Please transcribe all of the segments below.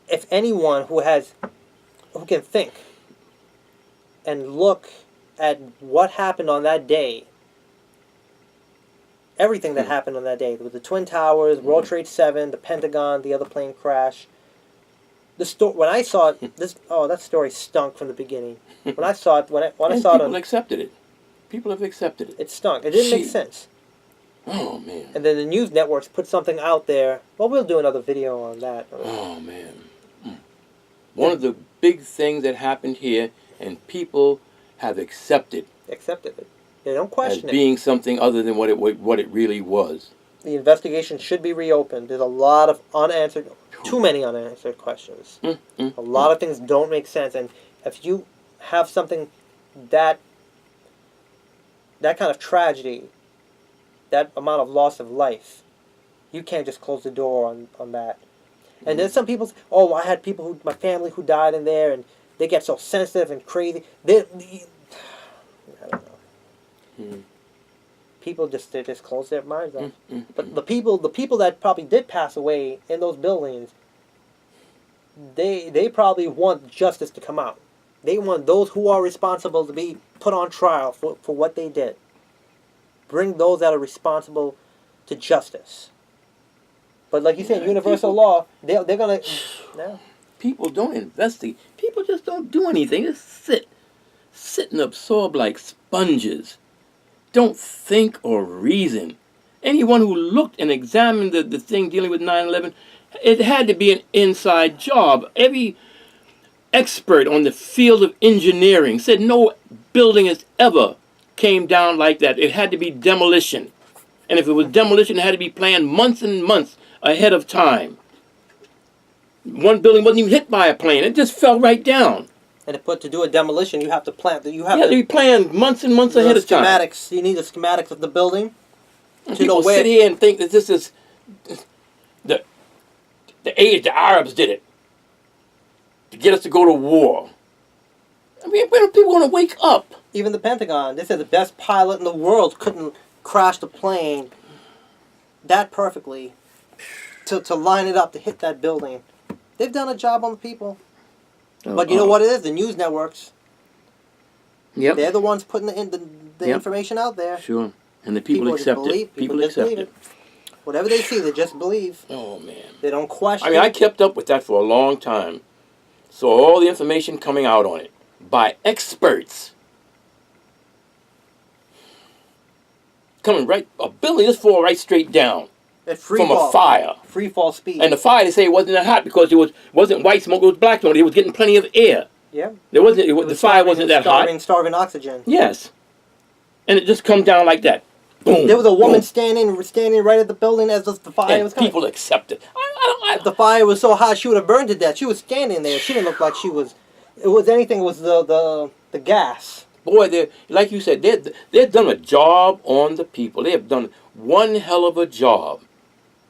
if anyone who can think and look at what happened on that day, everything that happened on that day, with the Twin Towers, World Trade 7, the Pentagon, the other plane crash. When I saw it, that story stunk from the beginning. When I saw it, people accepted it. People have accepted it. It stunk. It didn't make sense. Oh man! And then the news networks put something out there. Well, we'll do another video on that. Oh man! One of the big things that happened here, and people have accepted it. They don't question as being something other than what it really was. The investigation should be reopened. There's a lot of too many unanswered questions. A lot of things don't make sense, and if you have something that kind of tragedy, that amount of loss of life, you can't just close the door on that. And then some people say, oh, I had my family who died in there, and they get so sensitive and crazy. I don't know. People just close their minds off. But the people that probably did pass away in those buildings, they probably want justice to come out. They want those who are responsible to be put on trial for what they did. Bring those that are responsible to justice. But like you said, universal law, they're going to... No. People don't investigate. People just don't do anything. Just sit and absorb like sponges. Don't think or reason. Anyone who looked and examined the thing dealing with 9/11, it had to be an inside job. Every expert on the field of engineering said no building has ever came down like that. It had to be demolition. And if it was demolition, it had to be planned months and months ahead of time. One building wasn't even hit by a plane. It just fell right down. And to do a demolition, you have to plan. You have to be planned months and months ahead of time. Schematics. You need the schematics of the building. And people sit here and think that this is the Arabs did it to get us to go to war. I mean, when are people going to wake up? Even the Pentagon. They said the best pilot in the world couldn't crash the plane that perfectly to line it up to hit that building. They've done a job on the people. But you know what it is? The news networks. Yep. They're the ones putting the information out there. Sure. And the people accept it. People accept it. Whatever they see, they just believe. Oh, man. They don't question. I mean, I kept up with that for a long time. So all the information coming out on it by experts. Coming a building just fall right straight down. From a fire. Free fall speed. And the fire, they say it wasn't that hot because it wasn't white smoke, it was black smoke. It was getting plenty of air. Yeah. The fire wasn't that hot. Starving oxygen. Yes. And it just comes down like that. Boom. There was a woman standing right at the building as the fire was coming. People accept it. If the fire was so hot, she would have burned to death. She was standing there. She didn't look like she was... It was anything. It was the gas. Boy, like you said, they've done a job on the people. They have done one hell of a job.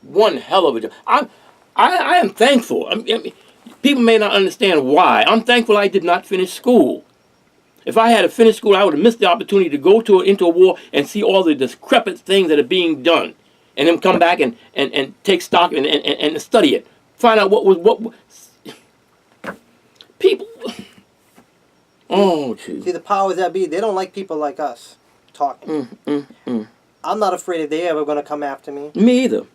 One hell of a job. I am thankful. I mean, people may not understand why. I'm thankful I did not finish school. If I had finished school, I would have missed the opportunity to go into a war and see all the decrepit things that are being done, and then come back and take stock and study it, find out what people. Oh, geez. See, the powers that be, they don't like people like us talking. I'm not afraid if they're ever going to come after me. Me either.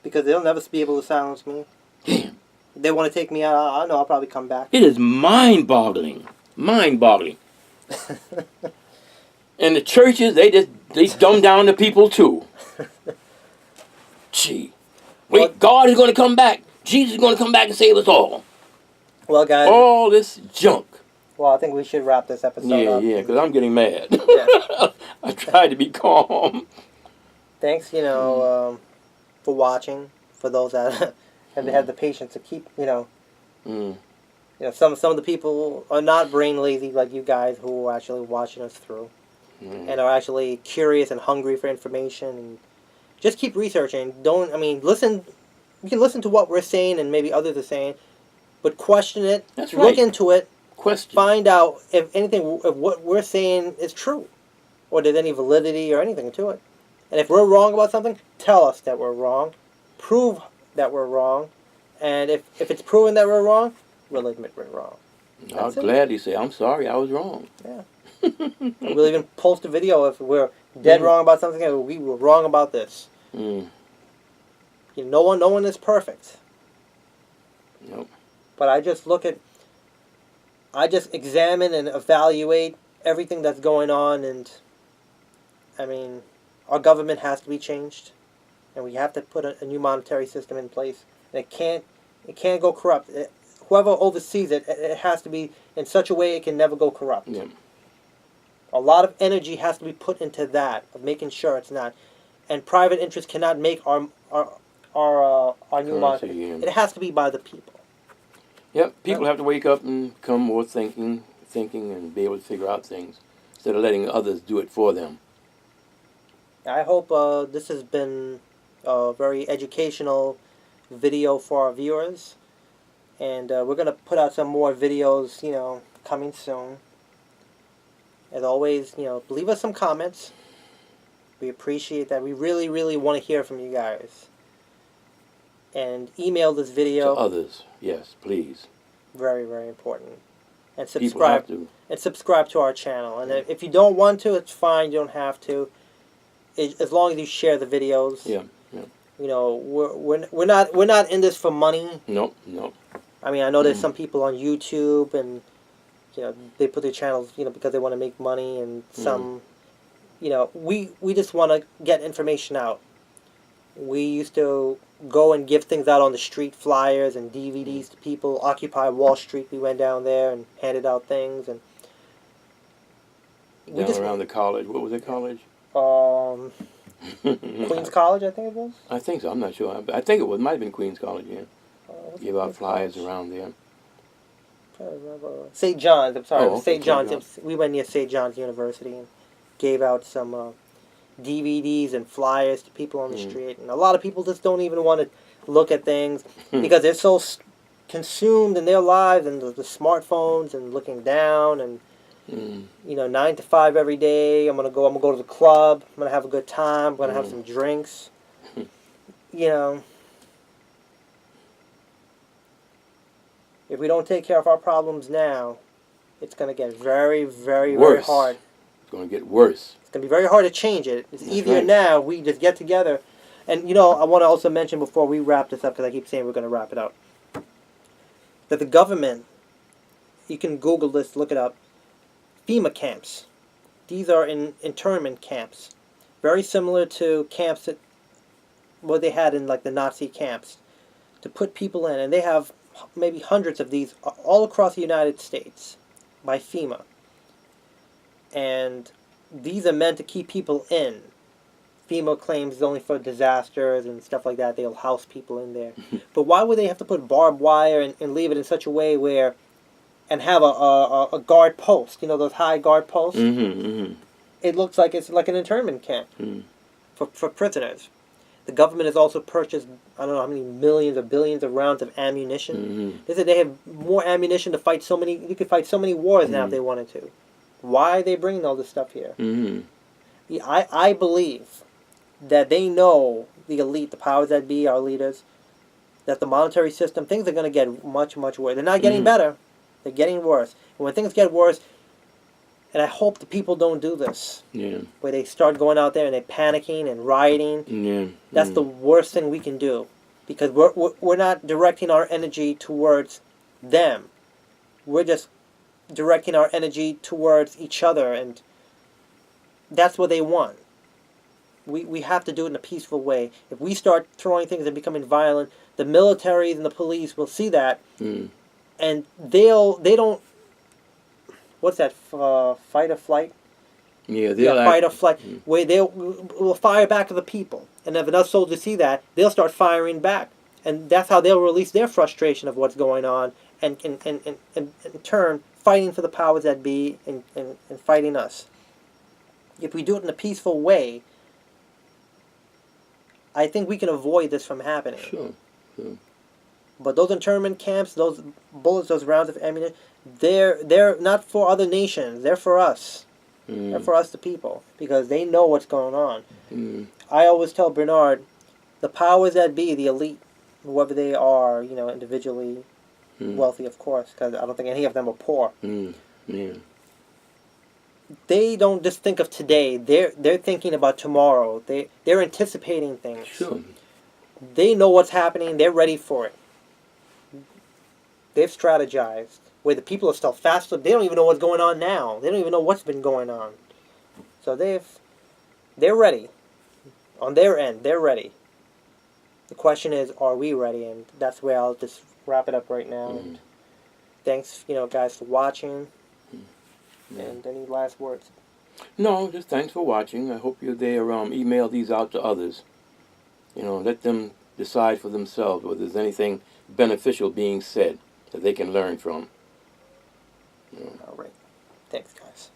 Because they'll never be able to silence me. Damn. If they want to take me out, I know I'll probably come back. It is mind-boggling. Mind-boggling. And the churches, they dumb down the people too. Gee. Wait, God is going to come back. Jesus is going to come back and save us all. Well, guys. All this junk. Well, I think we should wrap this episode up. Yeah, because I'm getting mad. I tried to be calm. Thanks, for watching. For those that have had the patience to keep, some of the people are not brain lazy like you guys who are actually watching us through. And are actually curious and hungry for information. And just keep researching. Listen. You can listen to what we're saying and maybe others are saying, but question it. That's right. Look into it. Question. Find out if what we're saying is true, or there's any validity or anything to it. And if we're wrong about something, tell us that we're wrong. Prove that we're wrong, And if it's proven that we're wrong, we'll admit we're wrong. I'll That's it. gladly say, I'm sorry, I was wrong. Yeah. And we'll even post a video if we're dead wrong about something and we were wrong about this. Mm. You know, no one is perfect. Nope. But I just examine and evaluate everything that's going on, and I mean, our government has to be changed, and we have to put a new monetary system in place. And it can't go corrupt. Whoever oversees it, it has to be in such a way it can never go corrupt. Yeah. A lot of energy has to be put into that, of making sure it's not. And private interests cannot make our new monetary. Yeah. It has to be by the people. Yep. People have to wake up and become more thinking, and be able to figure out things instead of letting others do it for them. I hope this has been a very educational video for our viewers. And we're going to put out some more videos, coming soon. As always, leave us some comments. We appreciate that. We really, really want to hear from you guys. And email this video. To others, yes, please. Very, very important. And People subscribe. have to. And subscribe to our channel. And if you don't want to, it's fine. You don't have to. As long as you share the videos. Yeah. We're not in this for money. Nope. I mean, I know there's some people on YouTube and they put their channels because they want to make money, and some we just want to get information out. We used to go and give things out on the street, flyers and DVDs to people. Occupy Wall Street, we went down there and handed out things, and Down around the college. What was it, college? Queens College, I think it was. I think so. I'm not sure. I think it might have been Queens College. Yeah. Give out flyers around there. St. John's. I'm sorry, Oh, okay, St. John's. St. John's. We went near St. John's University and gave out some DVDs and flyers to people on the street. And a lot of people just don't even want to look at things because they're so consumed in their lives and the smartphones and looking down and 9 to 5 every day. I'm gonna go to the club. I'm gonna have a good time. I'm gonna have some drinks. If we don't take care of our problems now, it's going to get very, very, very hard. It's going to get worse. It's going to be very hard to change it. It's easier right. now. We just get together. And, I want to also mention before we wrap this up, because I keep saying we're going to wrap it up, that the government, you can Google this, look it up, FEMA camps. These are internment camps. Very similar to camps what they had in, like, the Nazi camps, to put people in. And they have maybe hundreds of these all across the United States by FEMA. And these are meant to keep people in. FEMA claims it's only for disasters and stuff like that. They'll house people in there. But why would they have to put barbed wire and leave it in such a way where, and have a guard post, those high guard posts? It looks like it's like an internment camp for prisoners. The government has also purchased, I don't know how many millions or billions of rounds of ammunition. They said they have more ammunition to fight you could fight so many wars now if they wanted to. Why are they bringing all this stuff here? I believe that they know, the elite, the powers that be, our leaders, that the monetary system, things are going to get much, much worse. They're not getting better. They're getting worse. And when things get worse, and I hope the people don't do this. Where they start going out there and they're panicking and rioting. That's the worst thing we can do. Because we're not directing our energy towards them. We're just directing our energy towards each other. And that's what they want. We have to do it in a peaceful way. If we start throwing things and becoming violent, the militaries and the police will see that. And they don't... What's that? Fight or flight? Yeah, fight or flight. Where they will fire back at the people, and if enough soldiers see that, they'll start firing back, and that's how they'll release their frustration of what's going on, and in turn fighting for the powers that be and fighting us. If we do it in a peaceful way, I think we can avoid this from happening. Sure. But those internment camps, those bullets, those rounds of ammunition, they're not for other nations. They're for us. They're for us, the people, because they know what's going on. I always tell Bernard, the powers that be, the elite, whoever they are, you know, individually Mm. wealthy, of course, because I don't think any of them are poor. Mm. Yeah. They don't just think of today. They're thinking about tomorrow. They're anticipating things. Sure. They know what's happening. They're ready for it. They've strategized. Where the people are still fast. They don't even know what's going on now. They don't even know what's been going on. So they're ready. On their end, they're ready. The question is, are we ready? And that's where I'll just wrap it up right now. Mm. And thanks, you know, guys, for watching. Yeah. And any last words? No, just thanks for watching. I hope you there email these out to others. You know, let them decide for themselves whether there's anything beneficial being said that they can learn from. You know. All right. Thanks, guys.